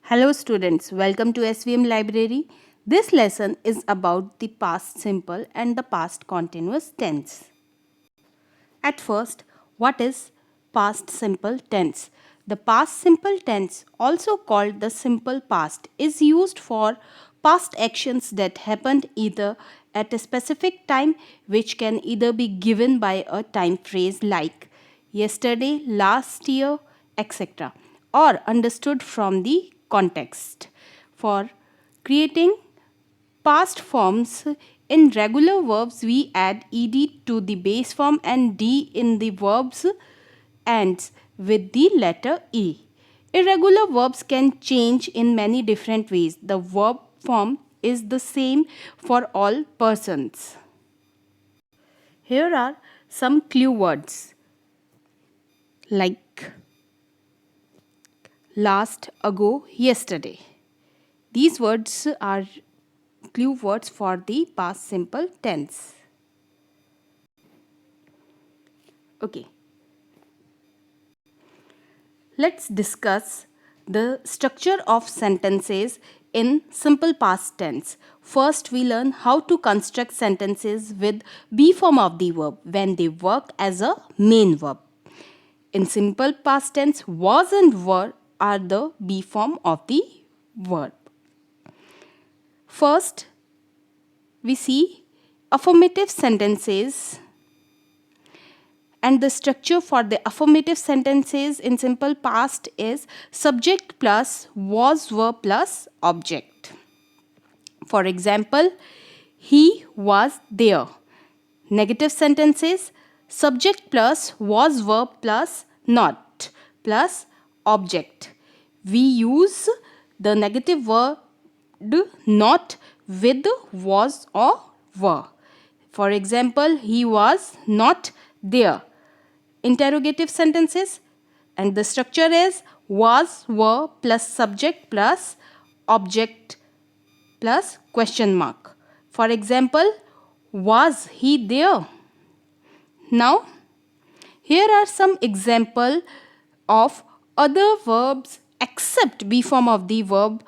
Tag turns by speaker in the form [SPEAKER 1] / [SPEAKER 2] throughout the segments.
[SPEAKER 1] Hello students, welcome to SVM Library. This lesson is about the past simple and the past continuous tense. At first, what is past simple tense? The past simple tense, also called the simple past, is used for past actions that happened either at a specific time, which can either be given by a time phrase like yesterday, last year, etc., or understood from the context. For creating past forms, in regular verbs we add ed to the base form and d in the verbs ends with the letter e. Irregular verbs can change in many different ways. The verb form is the same for all persons. Here are some clue words like last, ago, yesterday. These words are clue words for the past simple tense. Okay. Let's discuss the structure of sentences in simple past tense. First, we learn how to construct sentences with be form of the verb when they work as a main verb. In simple past tense, was and were are the be form of the verb. First, we see affirmative sentences, and the structure for the affirmative sentences in simple past is subject plus was, were plus object. For example, he was there. Negative sentences, subject plus was, were plus not plus object. We use the negative word not with was or were. For example, he was not there. Interrogative sentences, and the structure is was, were plus subject plus object plus question mark. For example, was he there? Now, here are some example of other verbs except be form of the verb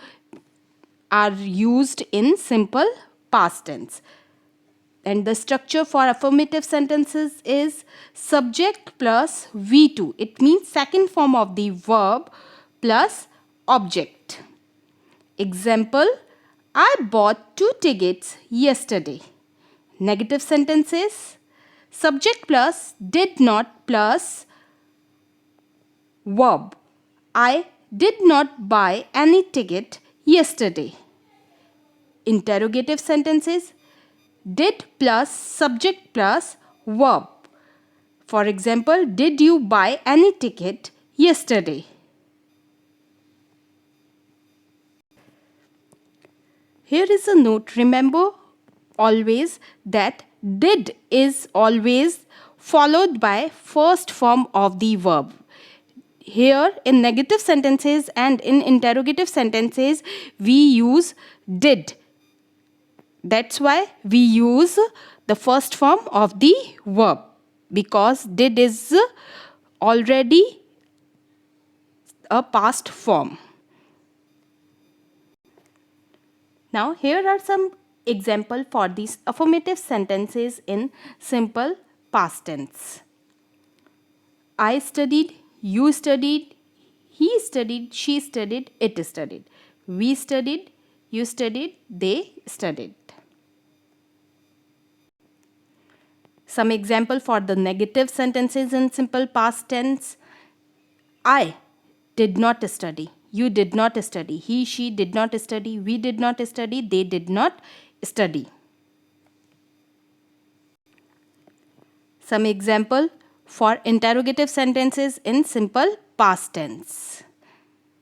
[SPEAKER 1] are used in simple past tense. And the structure for affirmative sentences is subject plus V2. It means second form of the verb plus object. Example, I bought 2 tickets yesterday. Negative sentences, subject plus did not plus verb. I did not buy any ticket yesterday. Interrogative sentences, did plus subject plus verb. For example, did you buy any ticket yesterday? Here is a note. Remember always that did is always followed by first form of the verb. Here in negative sentences and in interrogative sentences we use did. That's why we use the first form of the verb, because did is already a past form. Now here are some examples for these affirmative sentences in simple past tense. I studied, you studied, he studied, she studied, it studied. We studied, you studied, they studied. Some example for the negative sentences in simple past tense. I did not study. You did not study. He, she did not study. We did not study. They did not study. Some example for interrogative sentences in simple past tense.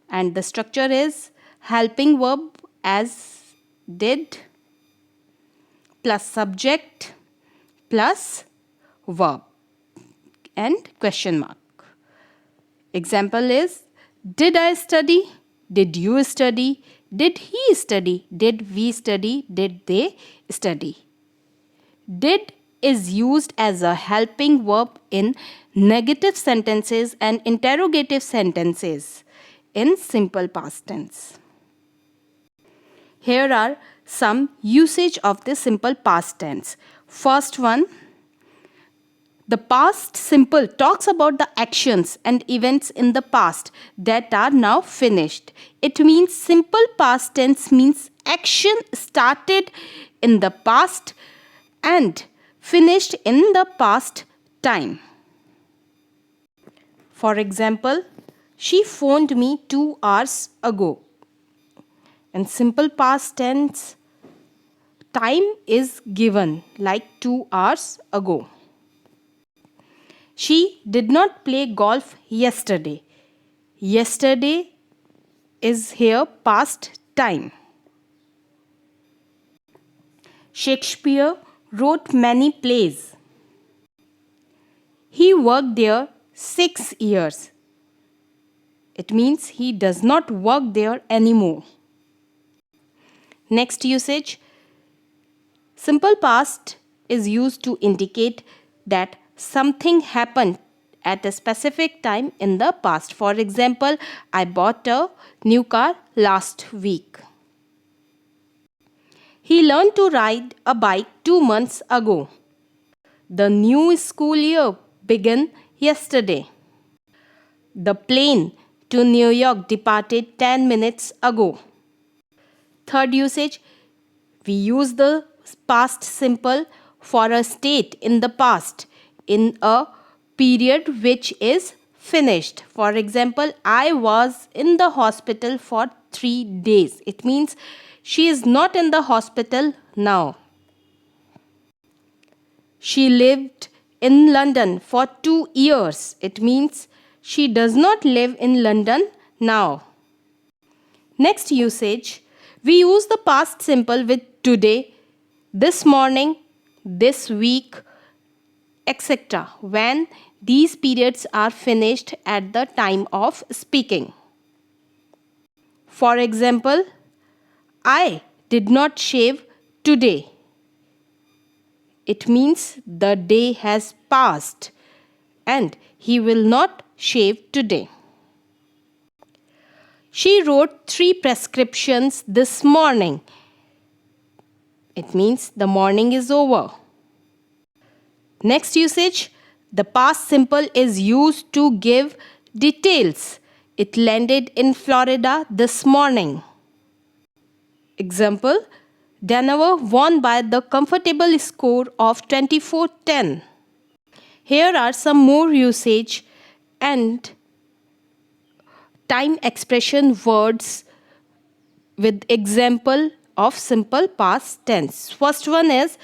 [SPEAKER 1] And the structure is helping verb as did plus subject plus verb and question mark. Example is, did I study? Did you study? Did he study? Did we study? Did they study? Did is used as a helping verb in negative sentences and interrogative sentences in simple past tense. Here are some usage of the simple past tense. First one, the past simple talks about the actions and events in the past that are now finished. It means simple past tense means action started in the past and finished in the past time. For example, she phoned me 2 hours ago. In simple past tense, time is given like 2 hours ago. She did not play golf yesterday. Yesterday is here past time. Shakespeare wrote many plays. He worked there 6 years. It means he does not work there anymore. Next usage. Simple past is used to indicate that something happened at a specific time in the past. For example, I bought a new car last week. He learned to ride a bike 2 months ago. The new school year began yesterday. The plane to New York departed 10 minutes ago. Third usage, we use the past simple for a state in the past in a period which is finished. For example, I was in the hospital for 3 days. It means she is not in the hospital now. She lived in London for 2 years. It means she does not live in London now. Next usage, we use the past simple with today, this morning, this week, etc. when these periods are finished at the time of speaking. For example, I did not shave today. It means the day has passed and he will not shave today. She wrote 3 prescriptions this morning. It means the morning is over. Next usage, the past simple is used to give details. It landed in Florida this morning. Example, Denver won by the comfortable score of 24-10. Here are some more usage and time expression words with example of simple past tense. First one is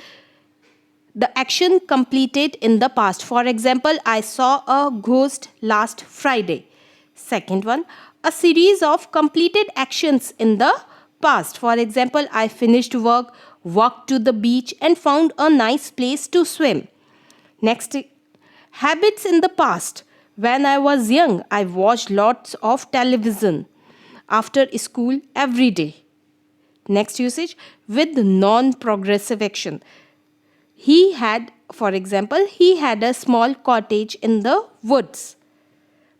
[SPEAKER 1] the action completed in the past. For example, I saw a ghost last Friday. Second one, a series of completed actions in the past. For example, I finished work, walked to the beach and found a nice place to swim. Next, habits in the past. When I was young, I watched lots of television after school every day. Next usage, with non-progressive action. He had, for example, he had a small cottage in the woods.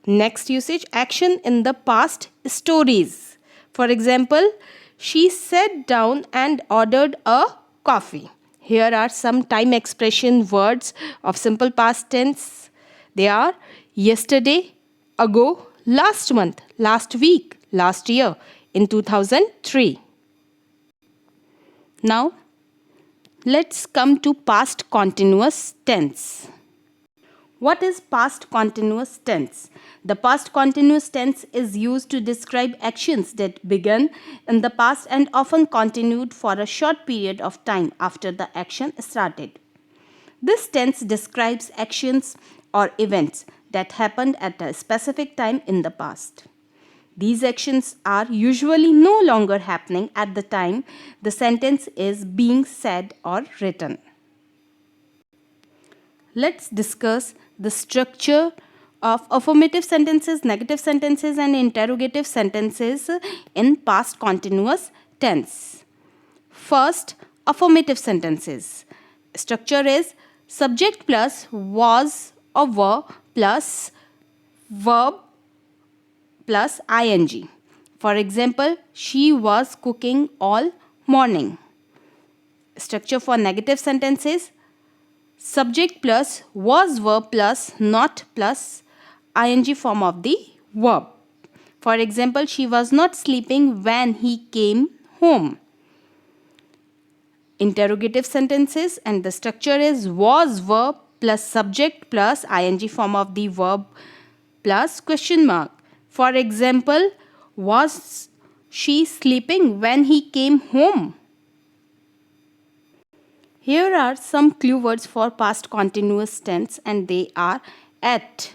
[SPEAKER 1] Next usage, action in the past, stories. For example, she sat down and ordered a coffee. Here are some time expression words of simple past tense. They are yesterday, ago, last month, last week, last year, in 2003. Now, let's come to past continuous tense. What is past continuous tense? The past continuous tense is used to describe actions that began in the past and often continued for a short period of time after the action started. This tense describes actions or events that happened at a specific time in the past. These actions are usually no longer happening at the time the sentence is being said or written. Let's discuss the structure of affirmative sentences, negative sentences, and interrogative sentences in past continuous tense. First, affirmative sentences. Structure is subject plus was or were plus verb plus ing. For example, she was cooking all morning. Structure for negative sentences: subject plus was verb plus not plus ing form of the verb. For example, she was not sleeping when he came home. Interrogative sentences, and the structure is was verb plus subject plus ing form of the verb plus question mark. For example, was she sleeping when he came home? Here are some clue words for past continuous tense, and they are at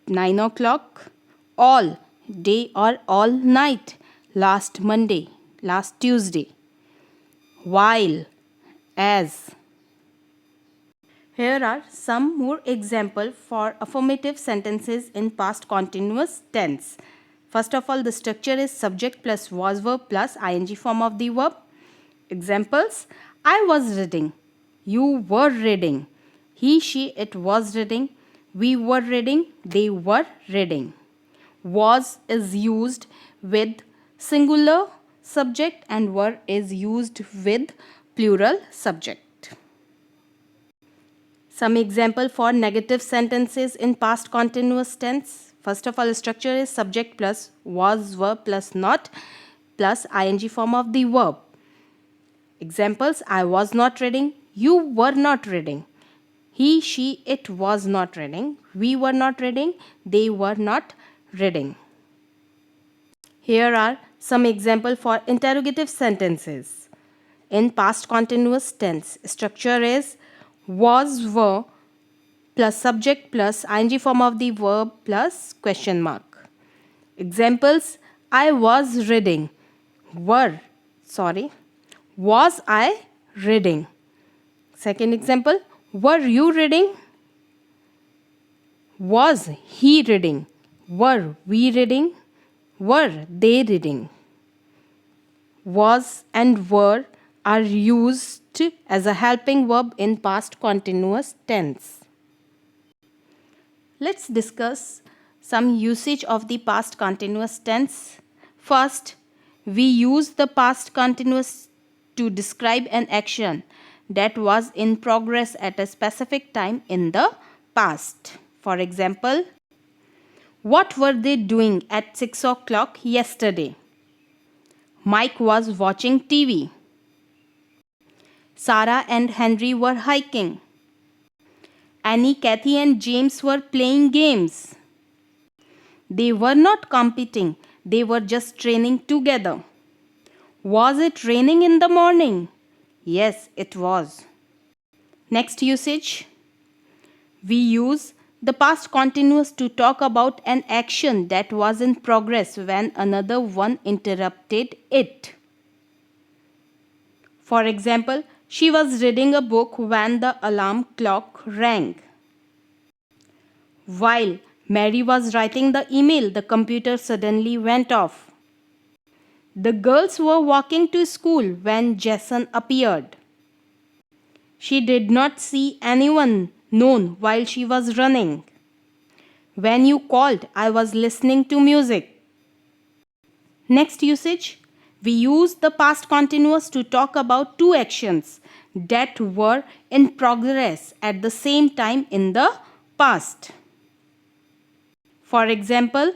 [SPEAKER 1] 9 o'clock, all day or all night, last Monday, last Tuesday, while, as. Here are some more examples for affirmative sentences in past continuous tense. First of all, the structure is subject plus was verb plus ing form of the verb. Examples: I was reading, you were reading, he, she, it was reading, we were reading, they were reading. Was is used with singular subject and were is used with plural subject. Some example for negative sentences in past continuous tense. First of all, structure is subject plus was verb plus not plus ing form of the verb. Examples: I was not reading, you were not reading, he, she, it was not reading, we were not reading, they were not reading. Here are some example for interrogative sentences in past continuous tense. Structure is was verb plus subject plus ing form of the verb plus question mark. Examples: I was reading, was I reading? Second example: were you reading? Was he reading? Were we reading? Were they reading? Was and were are used as a helping verb in past continuous tense. Let's discuss some usage of the past continuous tense. First, we use the past continuous to describe an action that was in progress at a specific time in the past. For example, what were they doing at 6 o'clock yesterday? Mike was watching TV. Sarah and Henry were hiking. Annie, Kathy and James were playing games. They were not competing, they were just training together. Was it raining in the morning? Yes, it was. Next usage. We use the past continuous to talk about an action that was in progress when another one interrupted it. For example, she was reading a book when the alarm clock rang. While Mary was writing the email, the computer suddenly went off. The girls were walking to school when Jason appeared. She did not see anyone known while she was running. When you called, I was listening to music. Next usage. We use the past continuous to talk about two actions that were in progress at the same time in the past. For example,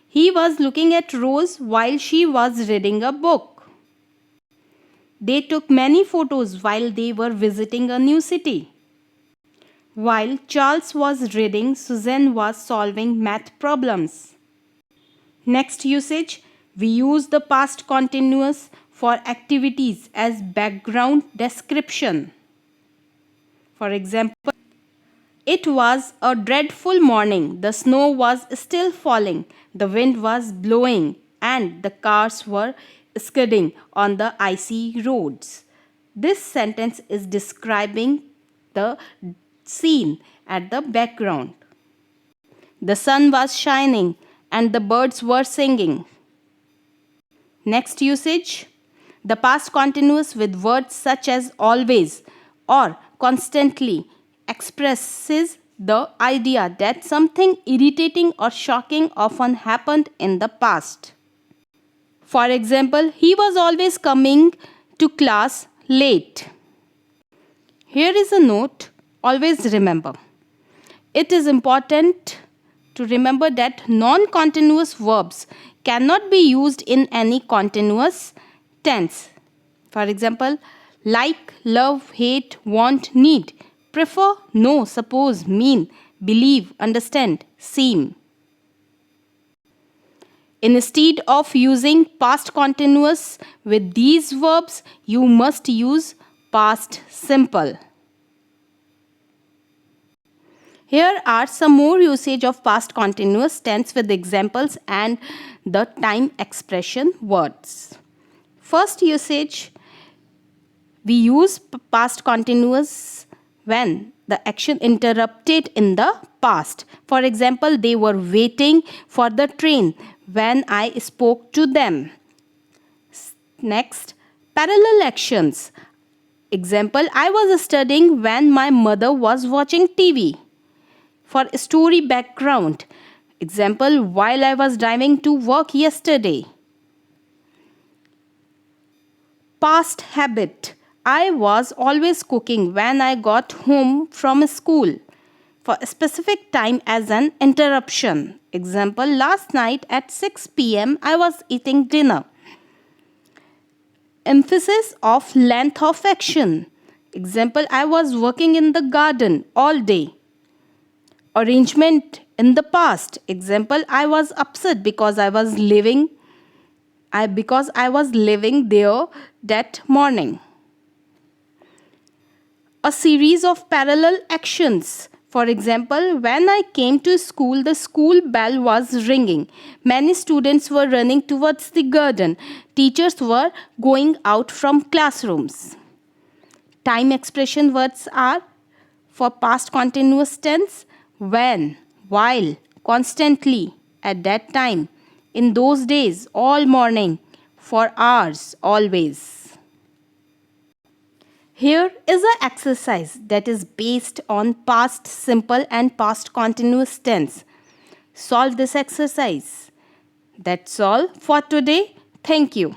[SPEAKER 1] he was looking at Rose while she was reading a book. They took many photos while they were visiting a new city. While Charles was reading, Susan was solving math problems. Next usage. We use the past continuous for activities as background description. For example, it was a dreadful morning. The snow was still falling, the wind was blowing, and the cars were skidding on the icy roads. This sentence is describing the scene at the background. The sun was shining and the birds were singing. Next usage. The past continuous with words such as always or constantly expresses the idea that something irritating or shocking often happened in the past. For example, he was always coming to class late. Here is a note, always remember. It is important to remember that non-continuous verbs cannot be used in any continuous tense. For example, like, love, hate, want, need, prefer, know, suppose, mean, believe, understand, seem. Instead of using past continuous with these verbs, you must use past simple. Here are some more usage of past continuous tense with examples and the time expression words. First usage, we use past continuous when the action interrupted in the past. For example, they were waiting for the train when I spoke to them. Next, parallel actions. Example, I was studying when my mother was watching TV. For story background, example, while I was driving to work yesterday. Past habit, I was always cooking when I got home from school. For a specific time as an interruption. Example, last night at 6 p.m. I was eating dinner. Emphasis of length of action. Example, I was working in the garden all day. Arrangement in the past. Example, I was upset because I was living there that morning. A series of parallel actions. For example, when I came to school, the school bell was ringing. Many students were running towards the garden. Teachers were going out from classrooms. Time expression words are for past continuous tense, when, while, constantly, at that time, in those days, all morning, for hours, always. Here is an exercise that is based on past simple and past continuous tense. Solve this exercise. That's all for today. Thank you.